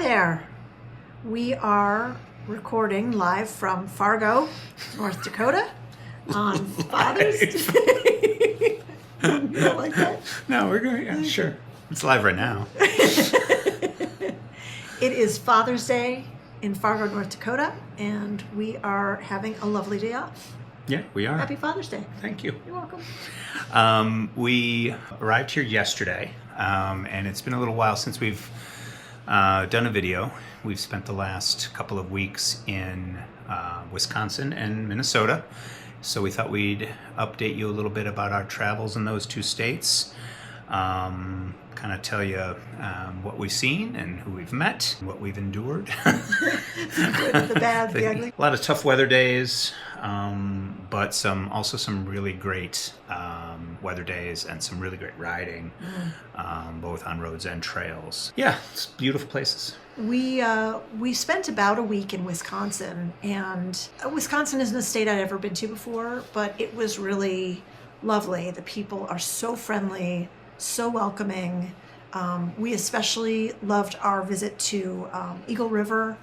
there. We are recording live from Fargo, North Dakota on Father's Day. You don't like that? No, we're going, yeah, sure. It's live right now. It is Father's Day in Fargo, North Dakota, and we are having a lovely day off. Yeah, we are. Happy Father's Day. Thank you. You're welcome. We arrived here yesterday, and it's been a little while since we've done a video. We've spent the last couple of weeks in Wisconsin and Minnesota, so we thought we'd update you a little bit about our travels in those two states. Kind of tell you what we've seen and who we've met, what we've endured. The good, the bad, the ugly. A lot of tough weather days, but also some really great weather days and some really great riding, both on roads and trails. Yeah, it's beautiful places. We spent about a week in Wisconsin, and Wisconsin isn't a state I'd ever been to before, but it was really lovely. The people are so friendly, so welcoming. We especially loved our visit to Eagle River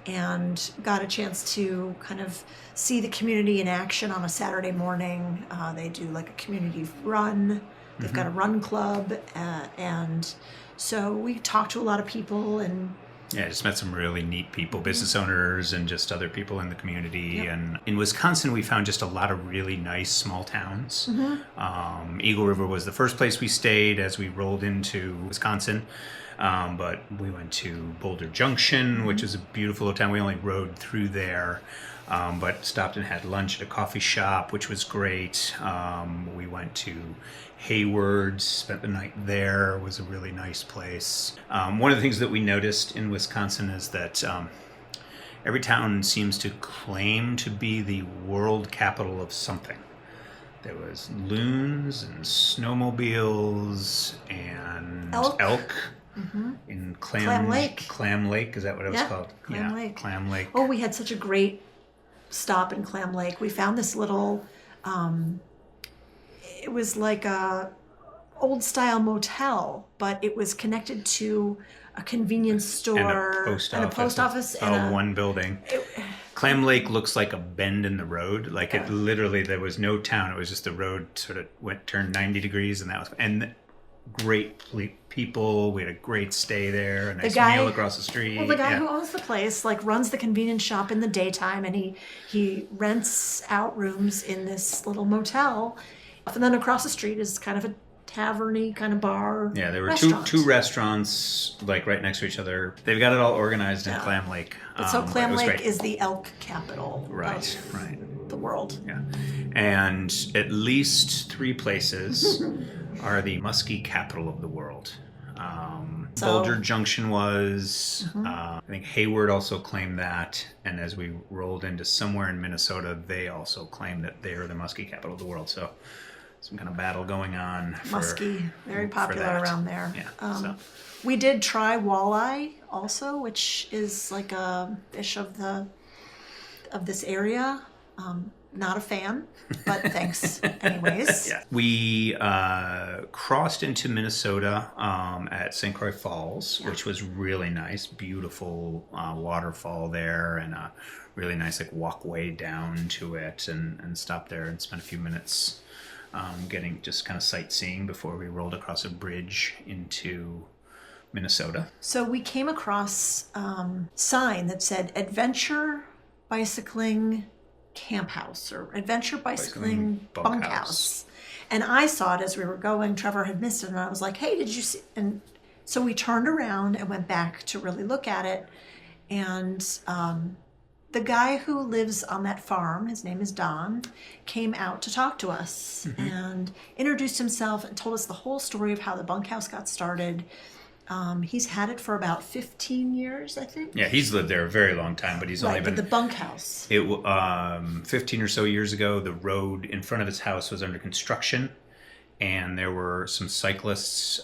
and got a chance to kind of see the community in action on a Saturday morning. They do like a community run. They've got a run club, and so we talked to a lot of people and yeah, I just met some really neat people, business owners and just other people in the community. Yep. And in Wisconsin, we found just a lot of really nice small towns. Eagle River was the first place we stayed as we rolled into Wisconsin. But we went to Boulder Junction, which is a beautiful little town. We only rode through there, but stopped and had lunch at a coffee shop, which was great. We went to Hayward, spent the night there. It was a really nice place. One of the things that we noticed in Wisconsin is that every town seems to claim to be the world capital of something. There was loons and snowmobiles and elk. In Clam Lake. Clam Lake, is that what it was called? Clam Lake. Clam Lake. Oh, we had such a great stop in Clam Lake. We found this little, it was like a old style motel, but it was connected to a convenience store and a post office. One building. Clam Lake looks like a bend in the road. Like it literally, there was no town. It was just the road sort of turned 90 degrees, and great people. We had a great stay there. A nice meal across the street. Well, the guy who owns the place runs the convenience shop in the daytime, and he rents out rooms in this little motel. And then across the street is kind of a tavern-y kind of bar. Yeah, there were two restaurants right next to each other. They've got it all organized in Clam Lake. So Clam Lake is the elk capital of the world. Yeah, and at least 3 places are the muskie capital of the world. Boulder Junction was, I think Hayward also claimed that, and as we rolled into somewhere in Minnesota, they also claimed that they're the muskie capital of the world. So some kind of battle going on. Muskie, very popular around there. Yeah. We did try walleye also, which is like a fish of this area. Not a fan, but thanks anyways. Yeah. We crossed into Minnesota at St. Croix Falls, which was really nice. Beautiful waterfall there, and a really nice walkway down to it, and stopped there and spent a few minutes getting just kind of sightseeing before we rolled across a bridge into Minnesota. So we came across sign that said Adventure Bicycling Camp House or Adventure Bicycling Bunkhouse. And I saw it as we were going. Trevor had missed it, and I was like, hey, did you see? And so we turned around and went back to really look at it. And the guy who lives on that farm, his name is Don, came out to talk to us and introduced himself and told us the whole story of how the bunkhouse got started. He's had it for about 15 years, I think. Yeah, he's lived there a very long time, but he's only been... the bunkhouse. 15 or so years ago, the road in front of his house was under construction, and there were some cyclists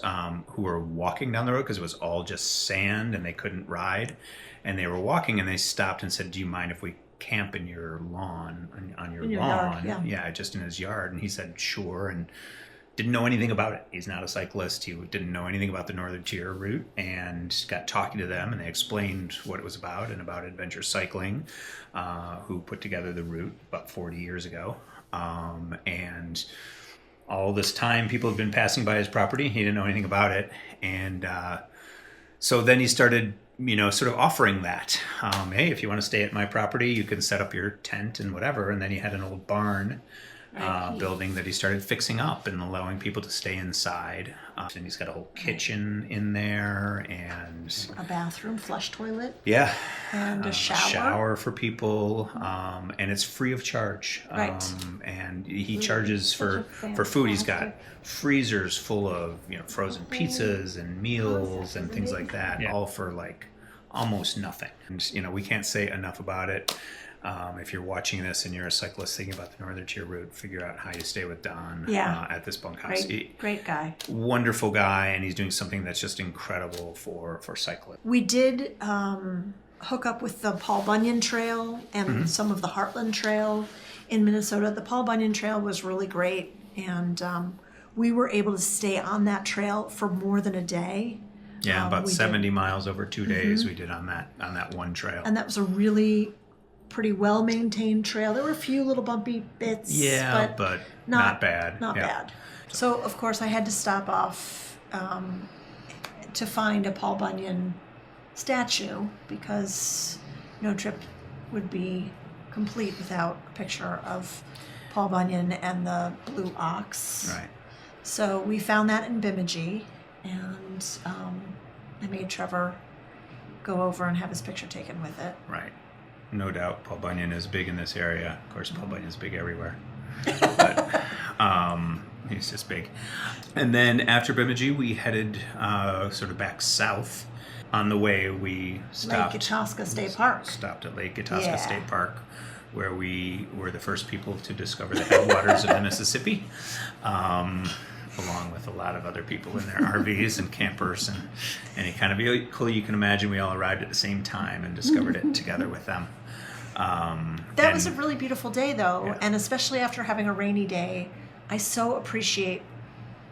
who were walking down the road because it was all just sand and they couldn't ride. And they were walking, and they stopped and said, do you mind if we camp in your lawn, on your lawn? Yard, yeah, just in his yard. And he said, sure. And didn't know anything about it. He's not a cyclist. He didn't know anything about the Northern Tier route, and got talking to them, and they explained what it was about and about Adventure Cycling, who put together the route about 40 years ago. And all this time, people have been passing by his property. He didn't know anything about it. And so then he started, sort of offering that. Hey, if you want to stay at my property, you can set up your tent and whatever. And then he had an old barn building that he started fixing up and allowing people to stay inside. And he's got a whole kitchen in there and a bathroom, flush toilet. Yeah. And a shower. Shower for people. And it's free of charge. Right. And he charges for food. He's got freezers full of, frozen pizzas and meals and things like that, all for like almost nothing. And, we can't say enough about it. If you're watching this and you're a cyclist thinking about the Northern Tier route, figure out how you stay with Don at this bunkhouse. Great guy. Wonderful guy, and he's doing something that's just incredible for cyclists. We did hook up with the Paul Bunyan Trail and some of the Heartland Trail in Minnesota. The Paul Bunyan Trail was really great, and we were able to stay on that trail for more than a day. Yeah, about 70 miles over 2 days we did on that one trail. And that was a really pretty well-maintained trail. There were a few little bumpy bits, but not bad. Not bad. So, of course, I had to stop off to find a Paul Bunyan statue, because no trip would be complete without a picture of Paul Bunyan and the Blue Ox. Right. So we found that in Bemidji, and I made Trevor go over and have his picture taken with it. Right. No doubt Paul Bunyan is big in this area. Of course, Paul Bunyan is big everywhere. But he's just big. And then after Bemidji, we headed sort of back south. On the way, we stopped. Lake Itasca State Park. Stopped at Lake Itasca State Park, where we were the first people to discover the headwaters of the Mississippi. Along with a lot of other people in their RVs and campers and any kind of vehicle you can imagine. We all arrived at the same time and discovered it together with them. That was a really beautiful day, though, and especially after having a rainy day, I so appreciate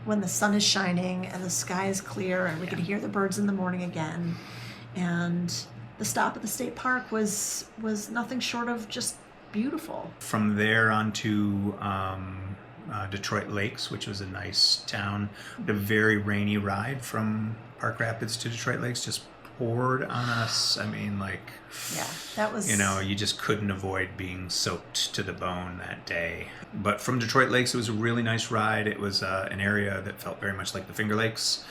when the sun is shining and the sky is clear and we can hear the birds in the morning again. And the stop at the state park was nothing short of just beautiful. From there on to Detroit Lakes, which was a nice town. A very rainy ride from Park Rapids to Detroit Lakes, just poured on us. I mean, that was, you just couldn't avoid being soaked to the bone that day. But from Detroit Lakes, it was a really nice ride. It was an area that felt very much like the Finger Lakes.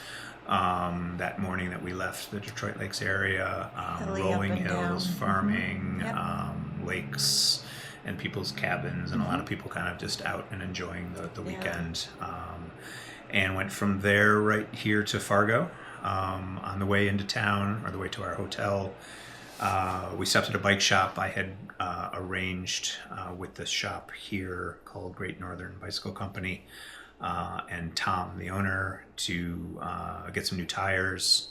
That morning that we left the Detroit Lakes area, rolling hills, farming, lakes, and people's cabins, and a lot of people kind of just out and enjoying the weekend. And went from there right here to Fargo. On the way into town, or the way to our hotel, we stopped at a bike shop. I had arranged with this shop here called Great Northern Bicycle Company and Tom, the owner, to get some new tires.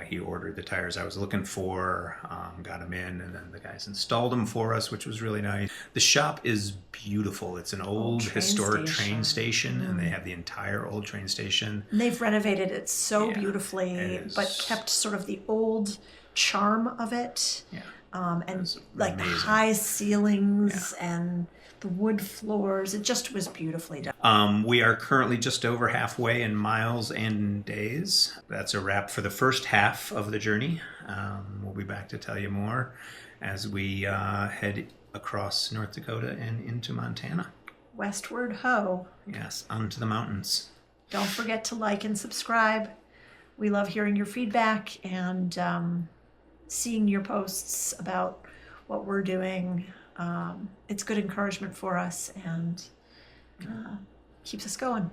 He ordered the tires I was looking for, got them in, and then the guys installed them for us, which was really nice. The shop is beautiful. It's an old historic train station, and they have the entire old train station. And they've renovated it so beautifully, but kept sort of the old charm of it. Yeah. And like amazing. The high ceilings and the wood floors. It just was beautifully done. We are currently just over halfway in miles and days. That's a wrap for the first half of the journey. We'll be back to tell you more as we head across North Dakota and into Montana. Westward ho. Yes, onto the mountains. Don't forget to like and subscribe. We love hearing your feedback and seeing your posts about what we're doing. It's good encouragement for us and keeps us going.